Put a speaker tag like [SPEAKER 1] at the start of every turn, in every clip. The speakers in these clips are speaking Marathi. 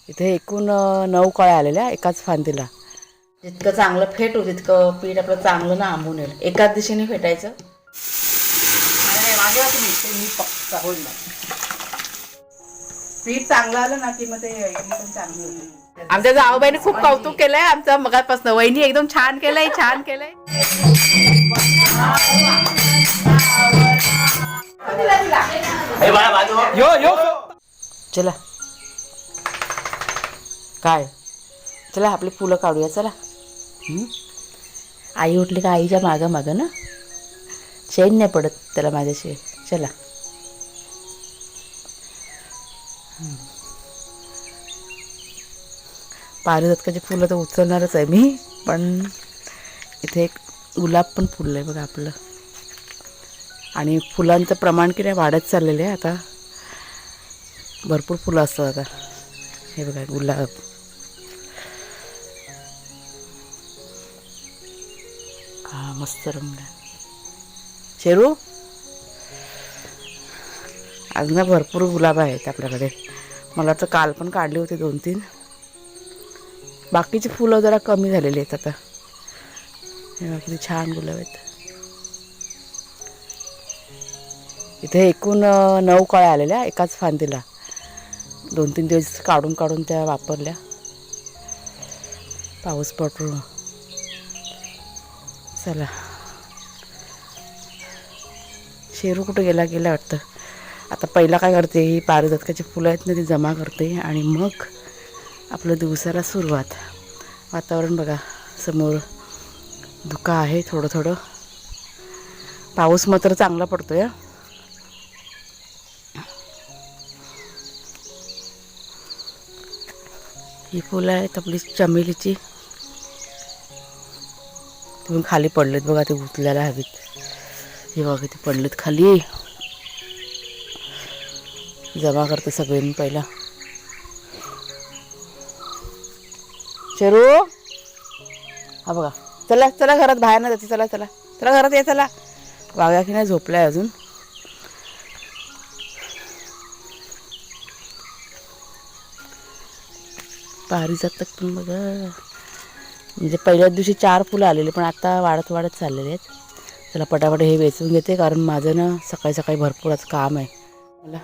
[SPEAKER 1] इथे एकूण 9 कळ्या आलेल्या एकाच फांदीला. जितकं चांगलं फेटू तितकं पीठ आपलं चांगलं ना आंबून येईल. एकाच दिशेने फेटायचं. पीठ चांगलं आलं ना की मग ते एकदम चांगलं होतं. आमच्या जाऊबाईने खूप कौतुक केलंय आमचं मगापासून. वहिनी एकदम छान केलंय, छान केलंय. चला काय, चला आपली फुलं काढूया. चला आई उठली का आईच्या मागं मागं ना, चैन नाही पडत त्याला माझ्याशी. चला पारिजातकाची फुलं तर उचलणारच आहे मी, पण इथे एक गुलाब पण फुललं आहे बघा आपलं. आणि फुलांचं प्रमाण की नाही वाढत चाललेलं आहे आता. भरपूर फुलं असतात आता. हे बघा गुलाब, हा मस्त रंग. शेरू आज ना भरपूर गुलाब आहेत आपल्याकडे. मला वाटतं काल पण काढली होती 2-3. बाकीची फुलं जरा कमी झालेली आहेत आता. हे बघा किती छान गुलाब आहेत. इथे एकूण 9 कळ्या आलेल्या एकाच फांदीला. 2-3 दिवस काढून काढून त्या वापरल्या. पाऊस पडतो. चला शेरू कुठे गेला वाटतं. आता पहिला काय करते, ही पारिजातकाची फुलं आहेत ना ती जमा करते आणि मग आपलं दिवसाला सुरुवात. वातावरण बघा समोर धुकं आहे थोडं थोडं. पाऊस मात्र चांगला पडतोय. ही फुलं आहेत आपली चमेलीची. तुम्ही खाली पडलेत बघा, ते उचलायला हवीत. हे बघा ते पडलेत खाली. जमा करते सगळ्यांनी पहिला. शेरू हा बघा, चला चला घरात, बाहेर नाही जायचं. चला चला चला घरात या. चला वाघ्या की नाही झोपलाय अजून. पारिजातक पण बघा, म्हणजे पहिल्याच दिवशी 4 फुलं आलेली, पण आता वाढत वाढत चाललेले आहेत. चला पटापट हे वेचून घेते, कारण माझं ना सकाळी सकाळी भरपूर आज काम आहे मला.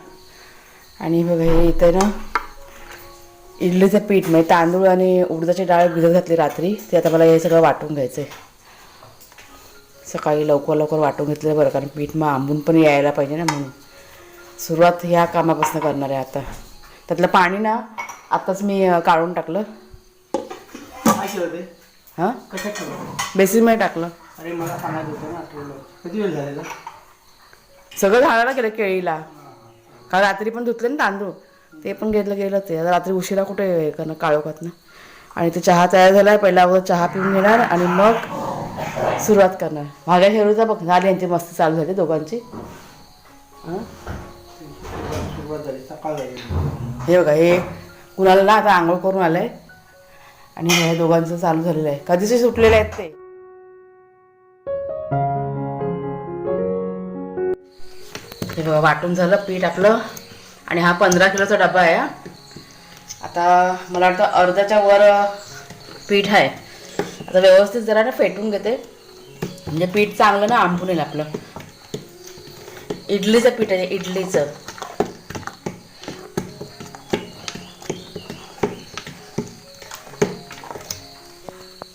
[SPEAKER 1] आणि बघा हे इथं ना इडलीचं पीठ, म्हणजे तांदूळ आणि उडदाची डाळ भिजत घातली रात्री. ते आता मला हे सगळं वाटून घ्यायचं आहे. सकाळी लवकर लवकर वाटून घेतलं बरं, कारण पीठ मग आंबून पण यायला पाहिजे ना. म्हणून सुरुवात ह्या कामापासून करणार आहे आता. त्यातलं पाणी ना आत्ताच मी काढून टाकलं. हां बेसिनमध्ये टाकलं.
[SPEAKER 2] अरे मला सांगायचं होतं ना, आठवलं. किती वेळ झालेला?
[SPEAKER 1] सगळं घालायला गेलं केळीला. काल रात्री पण धुतले ना तांदूळ, ते पण गेलं ते. आता रात्री उशिरा कुठे हे करणं काळोखात ना. आणि ते चहा तयार झाला आहे. पहिला अगोदर चहा पिऊन घेणार आणि मग सुरुवात करणार. भाग्या शेरूचा बघ झाली, यांची मस्त चालू झाली दोघांची.
[SPEAKER 2] सुरुवात झाली, सकाळ झाली.
[SPEAKER 1] हे बघा हे कुणाला ना आता आंघोळ करून आलं आहे आणि हे दोघांचं चालू झालेलं आहे. कधीचे सुटलेले आहेत ते. हे बघा वाटून झालं पीठ आपलं. आणि हा 15 किलोचा डबा आहे. आता मला वाटतं अर्ध्याच्या वर पीठ आहे. आता व्यवस्थित जरा ना फेटून घेते, म्हणजे पीठ चांगलं ना आंबून येईल आपलं. इडलीचं पीठ आहे, इडलीचं.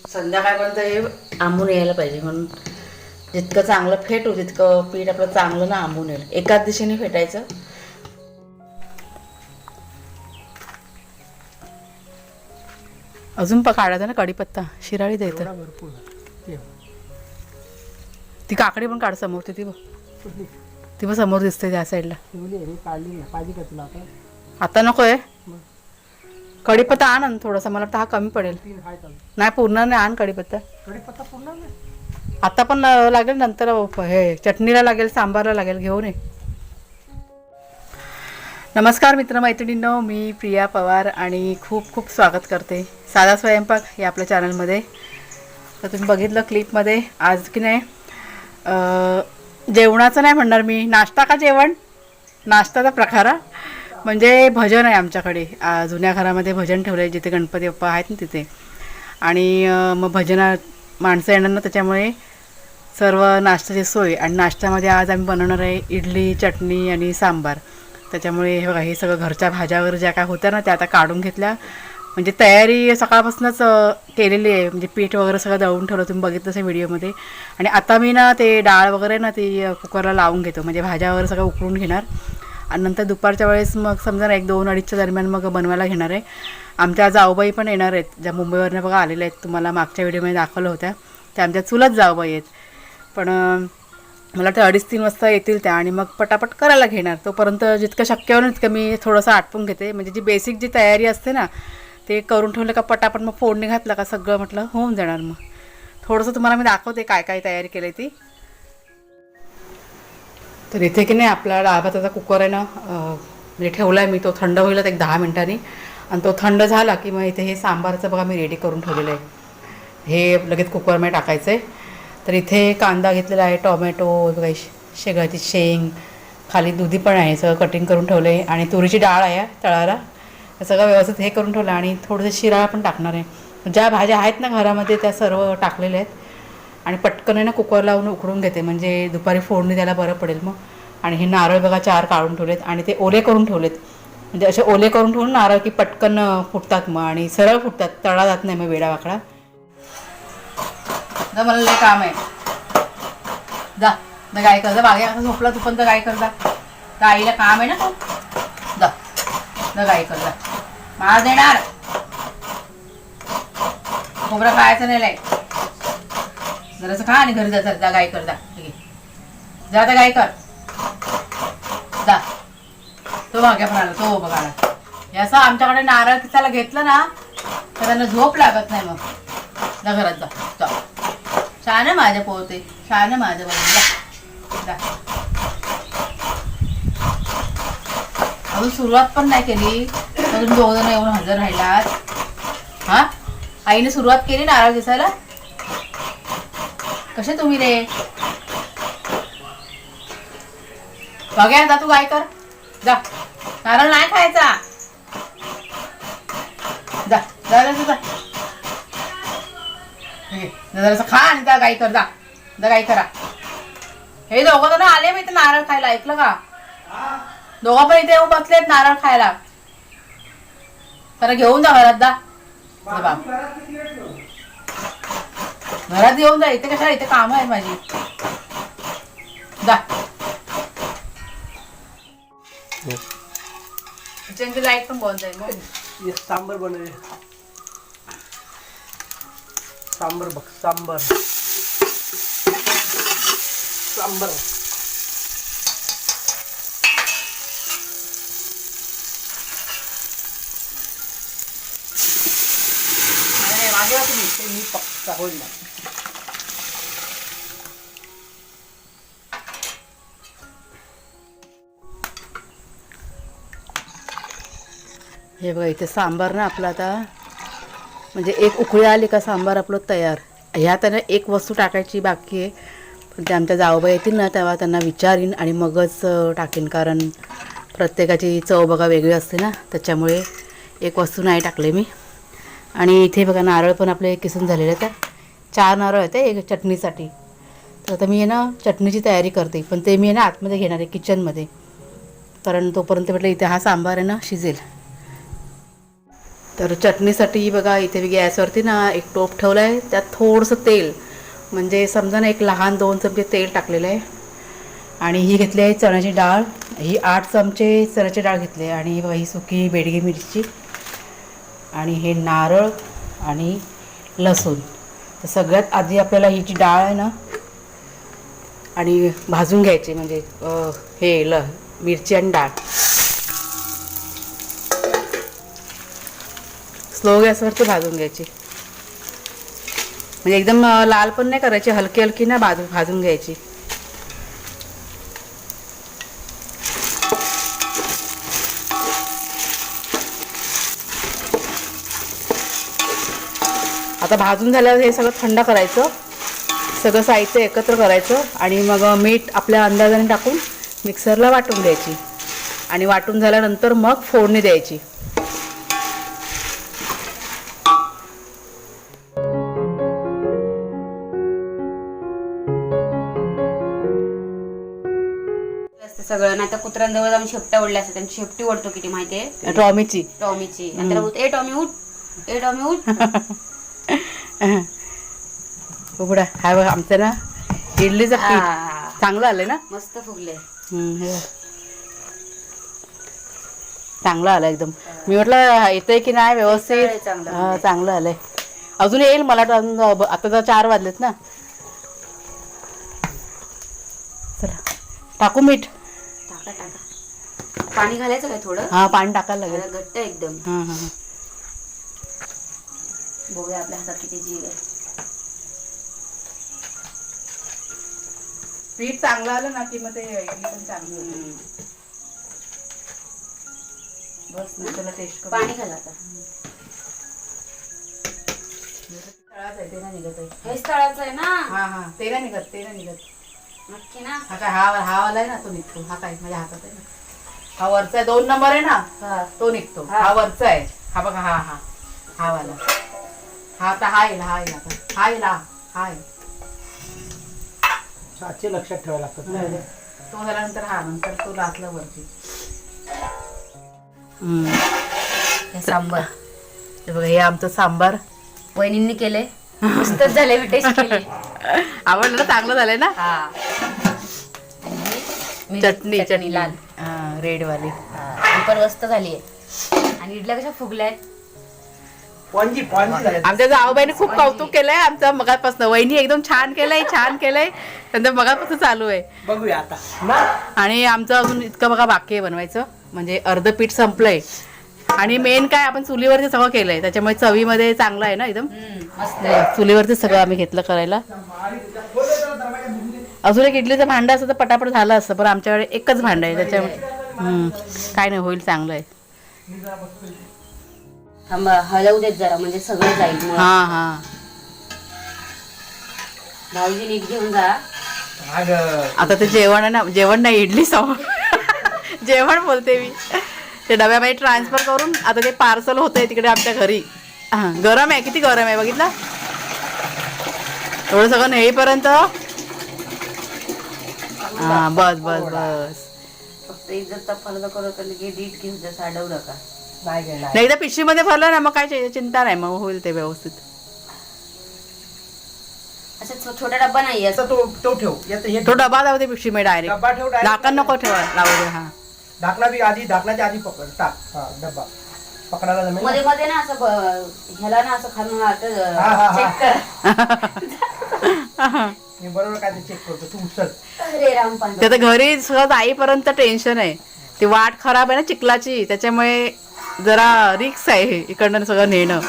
[SPEAKER 1] संध्याकाळपर्यंत हे आंबून यायला पाहिजे, म्हणून जितकं चांगलं फेटू तितकं पीठ आपलं चांगलं ना आंबून येईल. एकाच दिशेने फेटायचं. अजून काढायचं ना कढीपत्ता, शिराळी द्यायचं.
[SPEAKER 2] भरपूर
[SPEAKER 1] ती काकडी पण काढ समोर, ती बघ, ती बघ समोर दिसते त्या साईडला.
[SPEAKER 2] काढली ना, पाहिजे का तुला आता?
[SPEAKER 1] आता नको आहे कढीपत्ता. आण थोडासा, मला वाटतं हा कमी पडेल. नाही पूर्ण नाही, आण कढीपत्ता.
[SPEAKER 2] कढीपत्ता पूर्ण नाही,
[SPEAKER 1] आता पण लागेल, नंतर हे चटणीला लागेल, सांबारला लागेल, घेऊन ये. नमस्कार मित्रमैत्रिणींनो, मी प्रिया पवार आणि खूप खूप स्वागत करते साधा स्वयंपाक या आपल्या चॅनलमध्ये. तर तुम्ही बघितलं क्लिपमध्ये, आज की नाही जेवणाचं नाही म्हणणार मी, नाश्ता का जेवण, नाश्ताचा प्रकार. म्हणजे भजन आहे आमच्याकडे. जुन्या घरामध्ये भजन ठेवलं आहे, जिथे गणपती बाप्पा आहेत ना तिथे. आणि मग भजना माणसं येणार ना, त्याच्यामुळे सर्व नाश्त्याची सोय. आणि नाश्त्यामध्ये आज आम्ही बनवणार आहे इडली, चटणी आणि सांबार. त्याच्यामुळे हे बघा, हे सगळं घरच्या भाज्या वगैरे ज्या काय होत्या ना त्या आता काढून घेतल्या. म्हणजे तयारी सकाळपासूनच केलेली आहे. म्हणजे पीठ वगैरे सगळं दळून ठेवलं, तुम्ही बघितलं असेल व्हिडिओमध्ये. आणि आता मी ना ते डाळ वगैरे ना ती कुकरला लावून घेतो, म्हणजे भाज्या वगैरे सगळं उकळून घेणार. आणि नंतर दुपारच्या वेळेस मग समजा ना 1-2-2:30च्या दरम्यान मग बनवायला घेणार आहे. आमच्या जाऊबाई पण येणार आहेत, ज्या मुंबईवरनं बघा आलेल्या आहेत. तुम्हाला मागच्या व्हिडिओमध्ये दाखवलं होत्या, त्या आमच्या चुलत जाऊबाई आहेत. पण मला वाटतं 2:30-3 वाजता येतील त्या. आणि मग पटापट करायला घेणार. तोपर्यंत जितकं शक्य होईल तितकं मी थोडंसं आटपून घेते. म्हणजे जी बेसिक जी तयारी असते ना ते करून ठेवलं का पटापट मग फोडणी घातलं का सगळं म्हटलं होऊन जाणार. मग थोडंसं तुम्हाला मी दाखवते काय काय तयारी केली ती. तर इथे की नाही आपला डाळ भाताचा कुकर आहे ना, म्हणजे ठेवला आहे मी. तो थंड होईल एक 10 मिनिटांनी. आणि तो थंड झाला की मग इथे हे सांबारचं बघा मी रेडी करून ठेवलेलं आहे. हे लगेच कुकरमध्ये टाकायचं आहे. तर इथे कांदा घेतलेला आहे, टोमॅटो बघा, शेगाची शेंग, खाली दुधी पण आहे, सगळं कटिंग करून ठेवलं आहे. आणि तुरीची डाळ आहे तळाला, हे सगळं व्यवस्थित हे करून ठेवलं. आणि थोडंसं शिराळा पण टाकणार आहे. ज्या भाज्या आहेत ना घरामध्ये त्या सर्व टाकलेल्या आहेत. आणि पटकन आहे ना कुकर लावून उकडून घेते, म्हणजे दुपारी फोडणी द्यायला बरं पडेल मग. आणि हे नारळ बघा 4 काढून ठेवलेत आणि ते ओले करून ठेवलेत. म्हणजे असे ओले करून ठेवून नारळ की पटकन फुटतात मग, आणि सरळ फुटतात, तळा जात नाही मग वेडा वाकडा. जा, मला लय काम आहे. जा ना काय कर, जा बागे असं झोपला तू पण, तर काय कर जा. तर आईला काम आहे ना तू, जा ना काय कर जा. मार देणार, खोबरं खायचं नाही लय. जरासं खा आणि घरी जा. जा गाय कर जा, जा आता गाय कर जा. तो भाग्या पण आला, तो बघायला. असं आमच्याकडे नारळ किसायला घेतलं ना तर त्यांना झोप लागत नाही. मग जा घरात जा. जा छान आहे माझ्या पोहते, छान आहे माझ्या बरोबर. जा. अजून सुरुवात पण नाही केली तर तुम्ही 2 जण येऊन हजर राहिलात. हा, आईने सुरुवात केली नारळ दिसायला. कसे तुम्ही रे बघा. जा तू काय कर जा. नारळ नाही खायचा. जा जा जा जा. जरासं खा आणि जा गाई कर जा. जा गाई करा. हे दोघं जण आले मी इथे नारळ खायला, ऐकलं का? दोघं पण इथे येऊन बसलेत नारळ खायला. तर घेऊन जा घरात जा. घरात येऊन जा, इथे कशाला, इथे काम आहे माझी. जा. किचनची लाईट पण बंद जाईल मग.
[SPEAKER 2] सांबर बनवूया. सांबर बघ, सांबर सांबर.
[SPEAKER 1] मागे तुम्ही, मी पक्का होईल ना. हे बघा इथे सांबार ना आपलं आता, म्हणजे एक उकळी आली का सांबार आपलं तयार. ह्यात ना एक वस्तू टाकायची बाकी आहे, पण ते आमच्या जाऊबाई येतील ना तेव्हा त्यांना विचारीन आणि मगच टाकीन. कारण प्रत्येकाची चव बघा वेगळी असते ना, त्याच्यामुळे एक वस्तू नाही टाकले मी. आणि इथे बघा नारळ पण आपले किसून झालेले आहेत. 4 नारळ आहेत एक चटणीसाठी. तर आता मी आहे ना चटणीची तयारी करते, पण ते मी आहे ना आतमध्ये घेणार आहे किचनमध्ये. कारण तोपर्यंत म्हटलं इथे हा सांबार आहे ना शिजेल. तर चटणीसाठी बघा इथे मी गॅसवरती ना एक टोप ठेवला आहे, त्यात थोडंसं तेल, म्हणजे समजा ना एक लहान 2 चमचे तेल टाकलेलं आहे. आणि ही घेतली आहे चण्याची डाळ, ही 8 चमचे चण्याची डाळ घेतली आहे. आणि बघा ही सुकी बेडगी मिरची आणि हे नारळ आणि लसूण. तर सगळ्यात आधी आपल्याला ही जी डाळ आहे ना आणि भाजून घ्यायची, म्हणजे हे मिरची आणि डाळ स्लो गॅसवरती भाजून घ्यायची. म्हणजे एकदम लाल पण नाही करायची, हलकी हलकी ना भाजून घ्यायची. आता भाजून झाल्यावर हे सगळं थंड करायचं, सगळं साहित्य एकत्र करायचं आणि मग मीठ आपल्या अंदाजाने टाकून मिक्सरला वाटून घ्यायची. आणि वाटून झाल्यानंतर मग फोडणी द्यायची.
[SPEAKER 3] सगळं नाही तर कुत्र्यांजवळ आम्ही शेपट्या ओढल्या असतात, त्यांची शेपटी ओढतो किती माहितीये,
[SPEAKER 1] टॉमीची.
[SPEAKER 3] टॉमीची. आणि त्याला बोलतो, ए टॉमी उठ, ए टॉमी उठ.
[SPEAKER 1] उघडा. हा बघ आमचं ना इडलीचं पीठ
[SPEAKER 3] आ,
[SPEAKER 1] चांगलं आलंय ना.
[SPEAKER 3] मस्त फुगले.
[SPEAKER 1] हे बघ. चांगलं आलं एकदम. मी म्हटलं येतंय की नाही व्यवस्थित.
[SPEAKER 3] चांगलं
[SPEAKER 1] हा चांगलं आलंय. अजून येईल मला वाटतं. आता तर 4 वाजलेत ना. चला टाकू मीठ.
[SPEAKER 3] टाका टाका. पाणी घालायचं काय थोडं.
[SPEAKER 1] हा पाणी टाकायला लागेल.
[SPEAKER 3] जरा घट्ट एकदम.
[SPEAKER 1] हा हा.
[SPEAKER 3] बघूया आपल्या हातात किती जीव आहे.
[SPEAKER 1] पीठ चांगलं आलं ना की मग ते इडली पण चांगली होती. बस मी त्याला टेस्ट करू.
[SPEAKER 3] पाणी घाला आता.
[SPEAKER 1] तळाचं आहे, ते नाही निघत आहे.
[SPEAKER 3] हेच तळाचं आहे ना.
[SPEAKER 1] हा हा ते नाही निघत, ते नाही निघत.
[SPEAKER 3] नक्की ना.
[SPEAKER 1] हा काय हा वाला आहे ना तो निघतो. हा काय माझ्या हातात आहे ना. हा वरचा आहे 2 नंबर आहे ना.
[SPEAKER 3] हा.
[SPEAKER 1] तो निघतो.
[SPEAKER 3] हा.
[SPEAKER 1] हा वरचा आहे. हा बघा हा हा हा वाला. हा आता हा येईल. हा येईल आता. हा येईल. हा येईल.
[SPEAKER 2] साचे लक्षात ठेवायला लागतात.
[SPEAKER 1] तो झाल्यानंतर हा नंतर तो लाचला वरती.
[SPEAKER 3] हे सांबर.
[SPEAKER 1] हे बघा हे आमचं सांबार
[SPEAKER 3] वहिनींनी केले. मस्तच झाले. मी टेस्ट केले.
[SPEAKER 1] आवडलं ना. चांगलं झालंय ना.
[SPEAKER 3] हा.
[SPEAKER 1] चटणी
[SPEAKER 3] चटणी लाल.
[SPEAKER 1] रेड वाली.
[SPEAKER 3] ही पण मस्त झाली आहे. आणि इडल्या कशा फुगल्या.
[SPEAKER 2] पॉन्जी झाले.
[SPEAKER 1] आमच्या जाऊबाईने खूप कौतुक केलंय आमचं मगापासून. वहिनी एकदम छान केलंय, छान केलंय. त्यांचं मगापासून चालू आहे.
[SPEAKER 2] बघूया आता ना.
[SPEAKER 1] आणि आमचं अजून इतकं बघा बाकी आहे बनवायचं. म्हणजे अर्ध पीठ संपलंय. आणि मेन काय आपण चुलीवरती सगळं केलंय, त्याच्यामुळे चवीमध्ये चांगलं आहे ना एकदम.
[SPEAKER 3] मस्त.
[SPEAKER 1] चुलीवरती सगळं आम्ही घेतलं करायला. अजून एक इडलीचं भांडं असतं तर पटापट झालं असतं, पण आमच्याकडे एकच भांडं आहे त्याच्यामुळे काय नाही, होईल. चांगलं आहे.
[SPEAKER 3] हलवू देत जरा म्हणजे सगळं जाईल.
[SPEAKER 1] हा हा.
[SPEAKER 3] भाऊजी नीट घेऊन जा.
[SPEAKER 1] आता ते जेवण आहे ना. जेवण नाही, इडली जेवण बोलते मी. ते डब्यामध्ये ट्रान्सफर करून आता ते पार्सल होतंय तिकडे आमच्या घरी. हा गरम आहे. किती गरम आहे बघितलं. एवढं सगळं नेईपर्यंत. हा बस बस बस.
[SPEAKER 3] फक्त इज्जतचा फलदा करत की नीट घेऊन जा. साडवू नका.
[SPEAKER 1] नाही एकदा पिशवीमध्ये भरलं ना मग काय चिंता नाही, मग होईल ते व्यवस्थित.
[SPEAKER 3] असं छोटा डब्बा नाही
[SPEAKER 2] आता तो ठेव.
[SPEAKER 1] तो डबा लावते पिशवी डायरेक्ट.
[SPEAKER 2] डब्बा ठेव direct.
[SPEAKER 1] झाकण नको ठेवा, लावू दे. हा
[SPEAKER 2] ढाकणा बी आधी, ढाकणाच्या आधी पकड टाक. हा डब्बा पकडायला जमेल
[SPEAKER 3] मध्ये
[SPEAKER 2] ना?
[SPEAKER 3] मध्ये ना असं ह्याला ना असं खालून
[SPEAKER 2] हा.
[SPEAKER 3] चेक कर.
[SPEAKER 2] मी बरोबर काय ते चेक करतो. तू उचल.
[SPEAKER 3] अरे राम पांडव.
[SPEAKER 1] ते आता घरी सगळं जाईपर्यंत टेन्शन आहे. ती वाट खराब आहे ना चिखलाची, त्याच्यामुळे जरा रिक्स आहे हे इकडनं सगळं नेणं.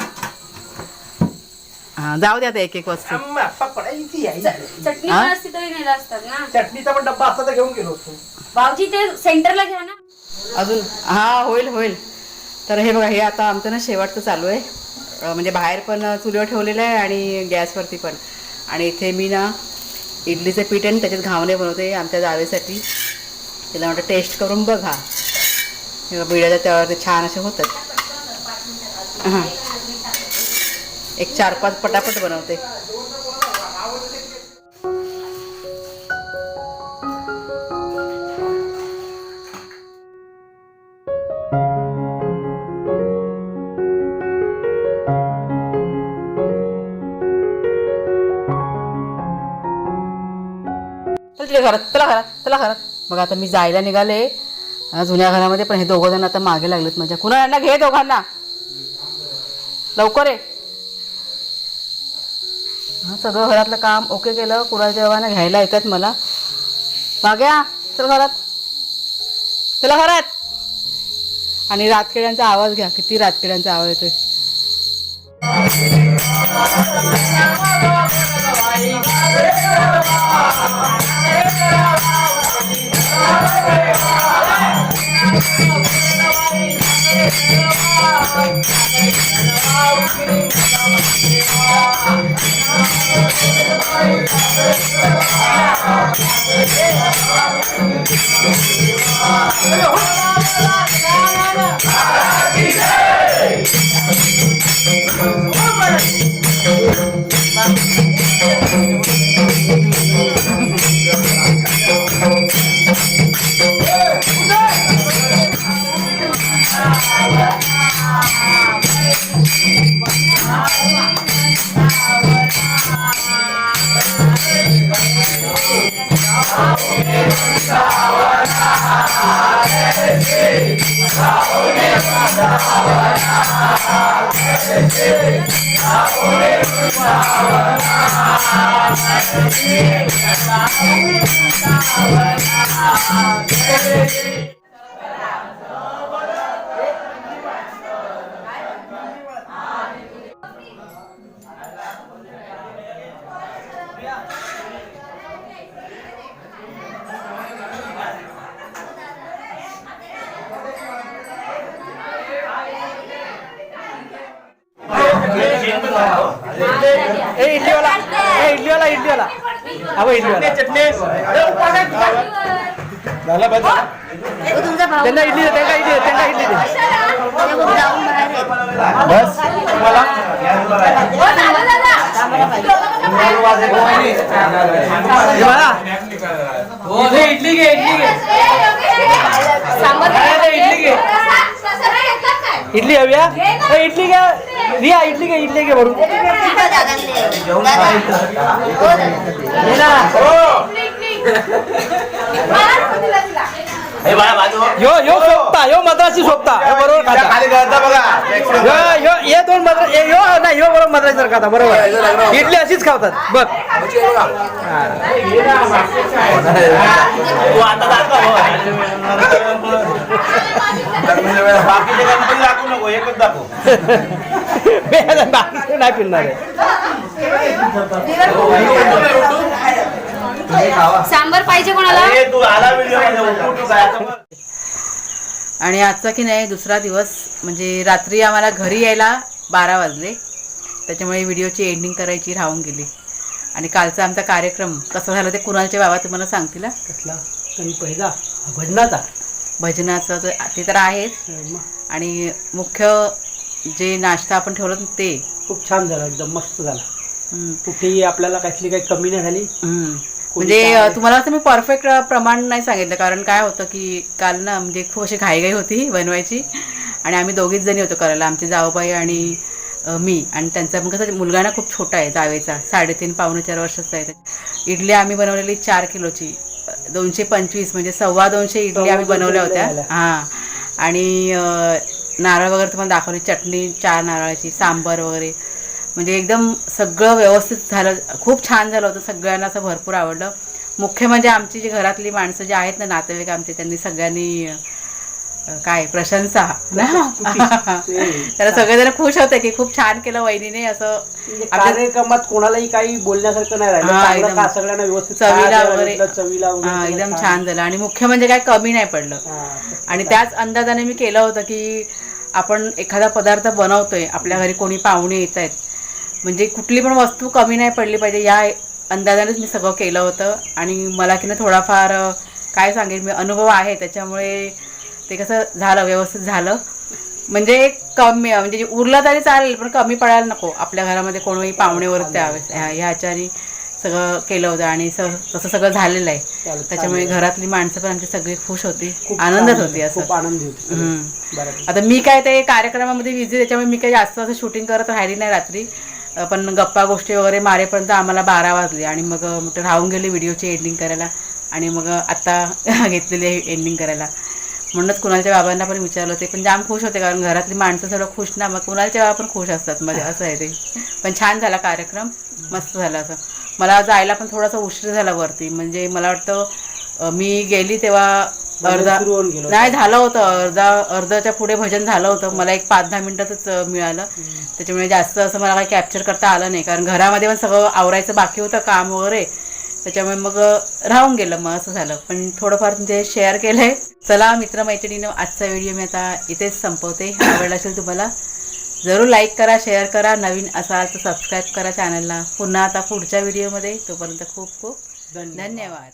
[SPEAKER 1] हा जाऊ दे आता एक एक वस्तू.
[SPEAKER 2] अम्मा, पकड. इथे या, इथे.
[SPEAKER 3] चटणी
[SPEAKER 1] हा?
[SPEAKER 3] पण असती तरी नेला असतात ना.
[SPEAKER 2] चटणीचा पण डब्बा असता तर घेऊन गेलो असतो.
[SPEAKER 3] भाऊजी ते सेंटरला घ्या ना.
[SPEAKER 1] अजून हा होईल होईल. तर हे बघा हे आता आमचं ना शेवटचं चालू आहे. म्हणजे बाहेर पण चुलीवर ठेवलेलं आहे आणि गॅसवरती पण. आणि इथे मी ना इडलीचं पीठ आहे, त्याच्यात घावणे बनवते आमच्या जावेसाठी. तिला म्हटलं टेस्ट करून बघा. बिड्याच्या त्यावरती छान असे होतात. हां एक 4-5 पटापट बनवते. चला घरात. मग आता मी जायला निघाले जुन्या घरामध्ये, पण हे 2 जण आता मागे लागलेत माझ्या. कुणाला घे दोघांना लवकर आहे. हा सगळं घरातलं काम ओके केलं. कुणाच्या जेव्हा घ्यायला येतात मला. माग्या चल घरात, चला घरात. आणि रातकिड्यांचा आवाज घ्या, किती रातकिड्यांचा आवाज येतोय.
[SPEAKER 2] इडलीवाला अहो इडलीवाला चटणी झाला बस त्यांना इडली दे त्यांना इडली दे बस तुम्हाला इडली घे इडली हव्या इडली घ्या रिया इडली घे भरून यो सोपता यो मद्रासी सोपता बरोबर हे दोन मद्रास यो नाही यो बरोबर मद्रासी जर खाता बरोबर इडली अशीच खावतात बघ बाकी नाही पिणार
[SPEAKER 3] सांबर पाहिजे कोणाला?
[SPEAKER 1] आणि आजचा की नाही दुसरा दिवस म्हणजे रात्री आम्हाला घरी यायला 12 वाजले, त्याच्यामुळे व्हिडिओची एंडिंग करायची राहून गेली. आणि कालचा आमचा कार्यक्रम कसा झाला ते कुणालचे बाबा तुम्हाला सांगतील.
[SPEAKER 2] कसला पहिला
[SPEAKER 1] भजनाचं ते तर आहेच, आणि मुख्य जे नाश्ता आपण ठेवलं ते
[SPEAKER 2] खूप छान झाला, एकदम मस्त झाला. कुठेही आपल्याला काही कमी नाही झाली.
[SPEAKER 1] म्हणजे तुम्हाला असं मी परफेक्ट प्रमाण नाही सांगितलं, कारण काय होतं की काल ना म्हणजे खूप अशी घाईघाई होती बनवायची, आणि आम्ही दोघीच जणी होतो करायला, आमची जावबाई आणि मी. आणि त्यांचा पण कसं मुलगा ना खूप छोटा आहे, जावेचा 3.5 पावणे 4 वर्षाचा आहे. इडली आम्ही बनवलेली 4 किलोची 225 म्हणजे 225 इडली आम्ही बनवल्या होत्या. हां, आणि नारळ वगैरे तुम्हाला दाखवली, चटणी 4 नारळाची, सांबर वगैरे, म्हणजे एकदम सगळं व्यवस्थित झालं. खूप छान झालं होतं, सगळ्यांना असं भरपूर आवडलं. मुख्य म्हणजे आमची जी घरातली माणसं जी आहेत ना, नातेवाईक आमचे, त्यांनी सगळ्यांनी काय प्रशंसा त्याला सगळेजण खुश होते की खूप छान केलं वहिनीने. असं
[SPEAKER 2] कार्यक्रमात कोणालाही काही बोलण्यासारखं नाही राहिलं, सगळ्यांना व्यवस्थित
[SPEAKER 1] चवीला वगैरे एकदम छान झालं. आणि मुख्य म्हणजे काय कमी नाही पडलं. आणि त्याच अंदाजाने मी केलं होतं की आपण एखादा पदार्थ बनवतोय, आपल्या घरी कोणी पाहुणे येत आहेत, म्हणजे कुठली पण वस्तू कमी नाही पडली पाहिजे, या अंदाजानेच मी सगळं केलं होतं. आणि मला की ना थोडाफार काय सांगेल मी, अनुभव आहे, त्याच्यामुळे ते कसं झालं, व्यवस्थित झालं. म्हणजे कमी म्हणजे उरलं तरी चालेल, पण कमी पडायला नको. आपल्या घरामध्ये कोणीही पाहुणेवर त्यावेळेस ह्याच्याने सगळं केलं होतं, आणि तसं सगळं झालेलं आहे. त्याच्यामुळे घरातली माणसं पण आमची सगळी खुश होती, आनंदात होती. असं आता मी काय ते कार्यक्रमामध्ये बिझी, त्याच्यामुळे मी काही जास्त असं शूटिंग करत राहिली नाही रात्री, पण गप्पा गोष्टी वगैरे मारेपर्यंत आम्हाला 12 वाजले. आणि मग राहून गेले व्हिडिओची एंडिंग करायला, आणि मग आत्ता घेतलेली आहे एंडिंग करायला. म्हणूनच कुणालच्या बाबांना पण विचारलं, ते पण जाम खुश होते, कारण घरातली माणसं सगळं खुश ना, मग कुणालच्या बाबा पण खुश असतात मध्ये, असं आहे ते. पण छान झाला कार्यक्रम, मस्त झाला. असं मला जायला पण थोडासा उशीर झाला वरती, म्हणजे मला वाटतं मी गेली तेव्हा अर्धा नाही झालं होतं, अर्ध्याच्या पुढे भजन झालं होतं. मला एक 5-10 मिनिटातच मिळालं, त्याच्यामुळे जास्त असं मला काही कॅप्चर करता आलं नाही, कारण घरामध्ये पण सगळं आवरायचं बाकी होतं काम वगैरे, त्याच्यामुळे मग राहून गेलं. मग असं झालं, पण थोडंफार तुमचे शेअर केलं आहे. चला मित्रमैत्रिणीनं, आजचा व्हिडिओ मी आता इथेच संपवते. आवडला असेल तुम्हाला जरूर लाईक करा, शेअर करा, नवीन असाल तर सबस्क्राईब करा चॅनलला. पुन्हा आता पुढच्या व्हिडिओमध्ये, तोपर्यंत खूप खूप धन्यवाद.